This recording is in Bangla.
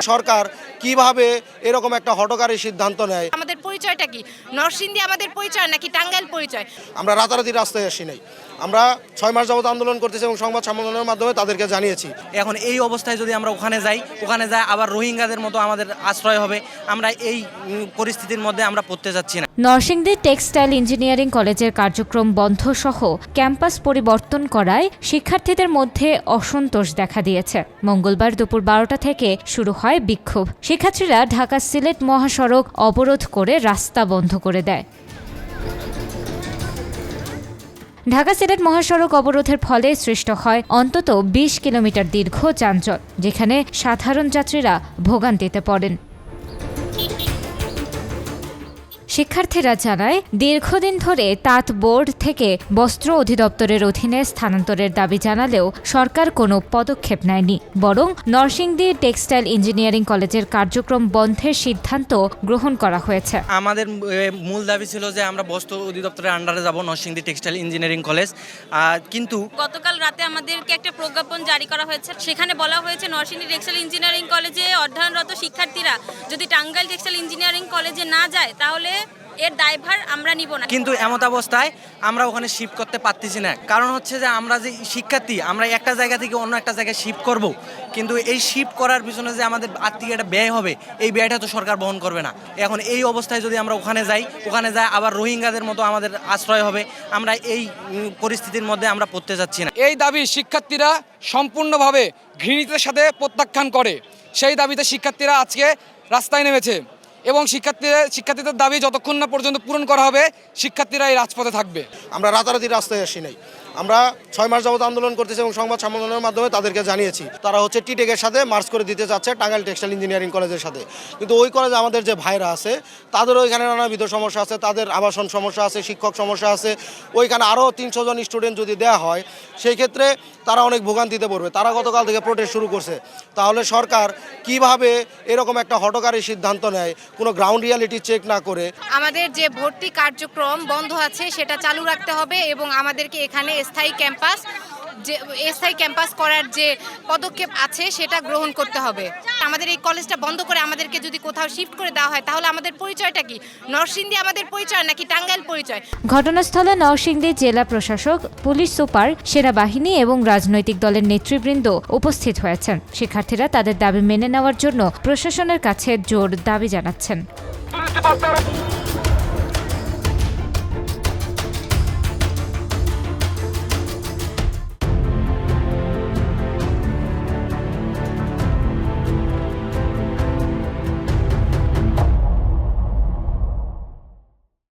সরকার কিভাবে এরকম একটা হঠকারী সিদ্ধান্ত নেয়। আমাদের পরিচয়টা কি? নরসিংদী আমাদের পরিচয় নাকি টাঙ্গাইল পরিচয়? আমরা রাতারাতি রাস্তায় আসি নাই, আমরা 6 মাস যাবত আন্দোলন করতেছি এবং সংবাদ সম্মেলনের মাধ্যমে তাদেরকে জানিয়েছি। এখন এই অবস্থায় যদি আমরা ওখানে যাই আবার রোহিঙ্গাদের মতো আমাদের আশ্রয় হবে। আমরা এই পরিস্থিতির মধ্যে আমরা পড়তে যাচ্ছি না। নরসিংদী টেক্সটাইল ইঞ্জিনিয়ারিং কলেজের কার্যক্রম বন্ধ সহ ক্যাম্পাস পরিবর্তন করায় শিক্ষার্থীদের মধ্যে অসন্তোষ দেখা দিয়েছে। মঙ্গলবার দুপুর 12টা থেকে শুরু হয় বিক্ষোভ। শিক্ষার্থীরা ঢাকা সিলেট মহাসড়ক অবরোধ করে রাস্তা বন্ধ করে দেয়। ঢাকা সিলেট মহাসড়ক অবরোধের ফলে সৃষ্ট হয় অন্তত 20 কিলোমিটার দীর্ঘ যানজট, যেখানে সাধারণ যাত্রীরা ভোগান্তিতে পড়েন। শিক্ষার্থীরা জানায়, দীর্ঘদিন ধরে তাঁত বোর্ড থেকে বস্ত্র অধিদপ্তরের অধীনে স্থানান্তরের দাবি জানালেও সরকার কোনো পদক্ষেপ নেয়নি, বরং নরসিংদী টেক্সটাইল ইঞ্জিনিয়ারিং কলেজের কার্যক্রম বন্ধের সিদ্ধান্ত গ্রহণ করা হয়েছে। আমাদের মূল দাবি ছিল যে আমরা বস্ত্র অধিদপ্তরের আন্ডারে যাব, নরসিংদী টেক্সটাইল ইঞ্জিনিয়ারিং কলেজ। কিন্তু গতকাল রাতে আমাদেরকে একটা প্রজ্ঞাপন জারি করা হয়েছে, সেখানে বলা হয়েছে নরসিংদী টেক্সটাইল ইঞ্জিনিয়ারিং কলেজে অধ্যয়নরত শিক্ষার্থীরা যদি টাঙ্গাইল টেক্সটাইল ইঞ্জিনিয়ারিং কলেজে না যায় তাহলে এর দায়ভার আমরা নিব না। কিন্তু এমত অবস্থায় আমরা ওখানে শিফট করতে পারতেছি না। কারণ হচ্ছে যে আমরা যে শিক্ষার্থী, আমরা একটা জায়গা থেকে অন্য একটা জায়গায় শিফট করব, কিন্তু এই শিফট করার পিছনে যে আমাদের আর্থিক একটা ব্যয় হবে, এই ব্যয়টা তো সরকার বহন করবে না। এখন এই অবস্থায় যদি আমরা ওখানে যাই আবার রোহিঙ্গাদের মতো আমাদের আশ্রয় হবে। আমরা এই পরিস্থিতির মধ্যে আমরা পড়তে যাচ্ছি না। এই দাবি শিক্ষার্থীরা সম্পূর্ণভাবে ঘৃণিতের সাথে প্রত্যাখ্যান করে। সেই দাবিতে শিক্ষার্থীরা আজকে রাস্তায় নেমেছে এবং শিক্ষার্থীদের দাবি যতক্ষণ না পর্যন্ত পূরণ করা হবে শিক্ষার্থীরা এই রাজপথে থাকবে। আমরা রাতারাতি রাস্তায় আসি নাই, আমরা 6 মাস যাবত আন্দোলন করতেছি এবং সংবাদ সম্মেলনের মাধ্যমে তাদেরকে জানিয়েছি। তারা হচ্ছে টিটেকের সাথে মার্চ করে দিতে চাচ্ছে টাঙ্গাইল টেক্সটাইল ইঞ্জিনিয়ারিং কলেজের সাথে। কিন্তু ওই কলেজে আমাদের যে ভাইরা আছে তাদেরও ওইখানে নানাবিধ সমস্যা আছে, তাদের আবাসন সমস্যা আছে, শিক্ষক সমস্যা আছে। ওইখানে আরও 300 জন স্টুডেন্ট যদি দেওয়া হয় সেই ক্ষেত্রে তারা অনেক ভোগান্তিতে পড়বে। তারা গতকাল থেকে প্রোটেস্ট শুরু করছে। তাহলে সরকার কিভাবে এরকম একটা হঠকারী সিদ্ধান্ত নেয় কোনো গ্রাউন্ড রিয়ালিটি চেক না করে? আমাদের যে ভর্তি কার্যক্রম বন্ধ আছে সেটা চালু রাখতে হবে এবং আমাদেরকে এখানে স্থায়ী ক্যাম্পাস করার যে পদক্ষেপ আছে সেটা গ্রহণ করতে হবে। আমাদের এই কলেজটা বন্ধ করে আমাদেরকে যদি কোথাও শিফট করে দেওয়া হয় তাহলে আমাদের পরিচয়টা কি? নরসিংদী আমাদের পরিচয় নাকি টাঙ্গাইল পরিচয়? ঘটনাস্থলে নরসিংদী জেলা প্রশাসক, পুলিশ সুপার, সেনাবাহিনী এবং রাজনৈতিক দলের নেতৃবৃন্দ উপস্থিত হয়েছেন। শিক্ষার্থীরা তাদের দাবি মেনে নেওয়ার জন্য প্রশাসনের কাছে জোর দাবি জানাচ্ছেন।